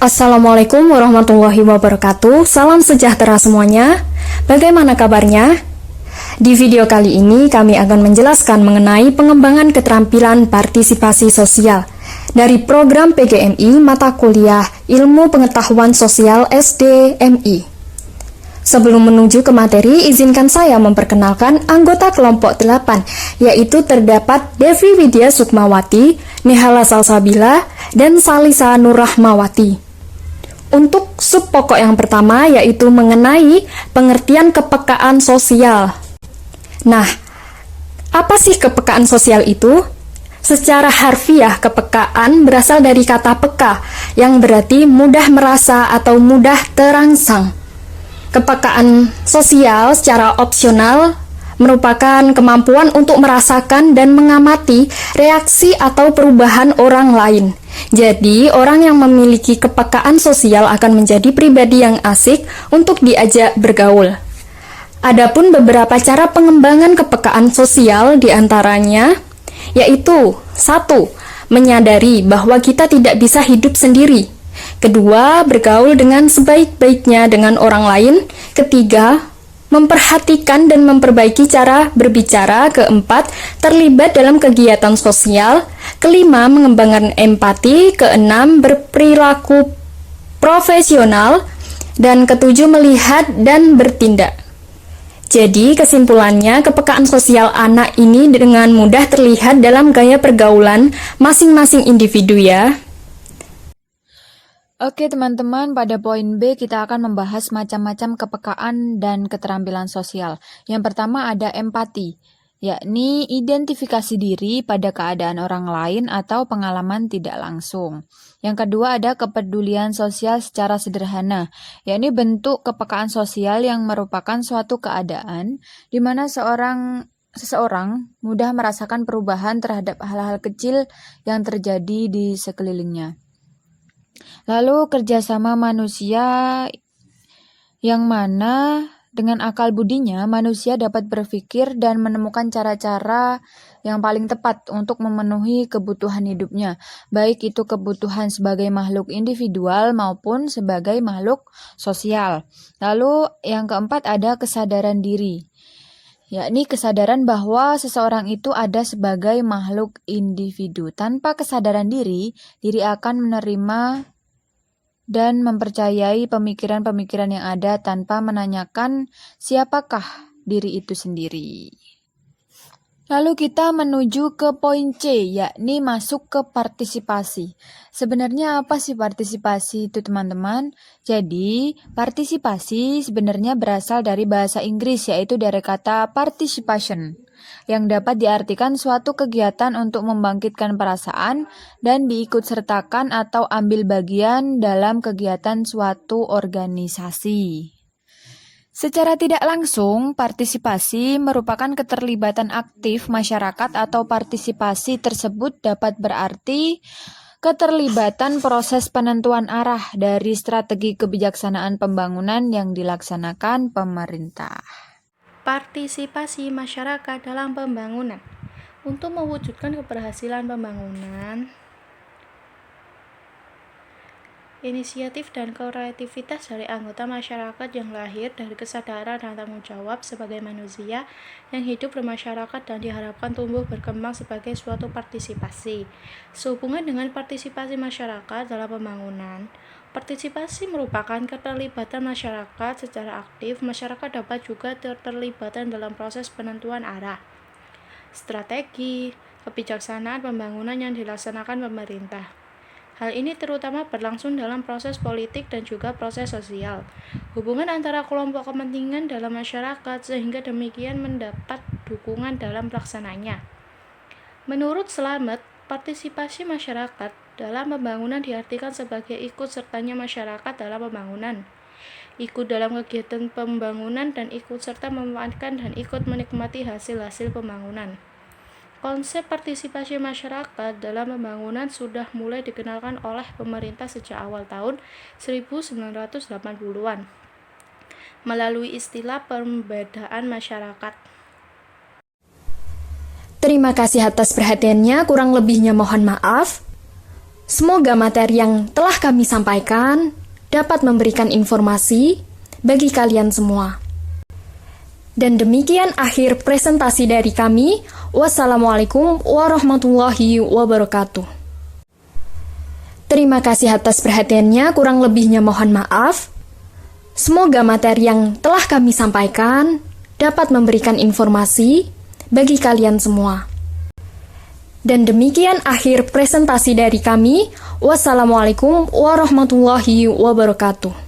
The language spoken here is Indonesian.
Assalamualaikum warahmatullahi wabarakatuh. Salam sejahtera semuanya. Bagaimana kabarnya? Di video kali ini kami akan menjelaskan mengenai pengembangan keterampilan partisipasi sosial dari program PGMI mata kuliah Ilmu Pengetahuan Sosial SDMI. Sebelum menuju ke materi, izinkan saya memperkenalkan anggota kelompok 8, yaitu terdapat Devi Widya Sukmawati, Nehala Salsabila, dan Salisa Nurrahmawati. Untuk sub pokok yang pertama yaitu mengenai pengertian kepekaan sosial. Nah, apa sih kepekaan sosial itu? Secara harfiah, kepekaan berasal dari kata peka, yang berarti mudah merasa atau mudah terangsang. Kepekaan sosial secara opsional merupakan kemampuan untuk merasakan dan mengamati reaksi atau perubahan orang lain. Jadi, orang yang memiliki kepekaan sosial akan menjadi pribadi yang asik untuk diajak bergaul. Adapun beberapa cara pengembangan kepekaan sosial diantaranya yaitu 1. Menyadari bahwa kita tidak bisa hidup sendiri. Kedua, bergaul dengan sebaik-baiknya dengan orang lain. Ketiga, memperhatikan dan memperbaiki cara berbicara. Keempat, terlibat dalam kegiatan sosial. Kelima, mengembangkan empati. Keenam, berperilaku profesional. Dan ketujuh, melihat dan bertindak. Jadi, kesimpulannya, kepekaan sosial anak ini dengan mudah terlihat dalam gaya pergaulan masing-masing individu ya. Oke teman-teman, pada poin B kita akan membahas macam-macam kepekaan dan keterampilan sosial. Yang pertama ada empati, yakni identifikasi diri pada keadaan orang lain atau pengalaman tidak langsung. Yang kedua ada kepedulian sosial secara sederhana, yakni bentuk kepekaan sosial yang merupakan suatu keadaan di mana seseorang mudah merasakan perubahan terhadap hal-hal kecil yang terjadi di sekelilingnya. Lalu kerjasama manusia yang mana dengan akal budinya manusia dapat berpikir dan menemukan cara-cara yang paling tepat untuk memenuhi kebutuhan hidupnya, baik itu kebutuhan sebagai makhluk individual maupun sebagai makhluk sosial. Lalu yang keempat ada kesadaran diri, yakni kesadaran bahwa seseorang itu ada sebagai makhluk individu. Tanpa kesadaran diri akan menerima dan mempercayai pemikiran-pemikiran yang ada tanpa menanyakan siapakah diri itu sendiri. Lalu kita menuju ke poin C, yakni masuk ke partisipasi. Sebenarnya apa sih partisipasi itu teman-teman? Jadi, partisipasi sebenarnya berasal dari bahasa Inggris, yaitu dari kata participation, yang dapat diartikan suatu kegiatan untuk membangkitkan perasaan dan diikutsertakan atau ambil bagian dalam kegiatan suatu organisasi. Secara tidak langsung, partisipasi merupakan keterlibatan aktif masyarakat atau partisipasi tersebut dapat berarti keterlibatan proses penentuan arah dari strategi kebijaksanaan pembangunan yang dilaksanakan pemerintah. Partisipasi masyarakat dalam pembangunan. Untuk mewujudkan keberhasilan pembangunan, inisiatif dan kreativitas dari anggota masyarakat yang lahir dari kesadaran dan tanggung jawab sebagai manusia yang hidup bermasyarakat dan diharapkan tumbuh berkembang sebagai suatu partisipasi. Sehubungan dengan partisipasi masyarakat dalam pembangunan, partisipasi merupakan keterlibatan masyarakat secara aktif. Masyarakat dapat juga terlibatan dalam proses penentuan arah, strategi, kebijaksanaan pembangunan yang dilaksanakan pemerintah. Hal ini terutama berlangsung dalam proses politik dan juga proses sosial. Hubungan antara kelompok kepentingan dalam masyarakat sehingga demikian mendapat dukungan dalam pelaksananya. Menurut Slamet, partisipasi masyarakat dalam pembangunan diartikan sebagai ikut sertanya masyarakat dalam pembangunan, ikut dalam kegiatan pembangunan dan ikut serta memanfaatkan dan ikut menikmati hasil-hasil pembangunan. Konsep partisipasi masyarakat dalam pembangunan sudah mulai dikenalkan oleh pemerintah sejak awal tahun 1980-an melalui istilah pemberdayaan masyarakat. Terima kasih atas perhatiannya, kurang lebihnya mohon maaf. Semoga materi yang telah kami sampaikan dapat memberikan informasi bagi kalian semua. Dan demikian akhir presentasi dari kami. Wassalamualaikum warahmatullahi wabarakatuh. Terima kasih atas perhatiannya, kurang lebihnya mohon maaf. Semoga materi yang telah kami sampaikan dapat memberikan informasi bagi kalian semua. Dan demikian akhir presentasi dari kami. Wassalamualaikum warahmatullahi wabarakatuh.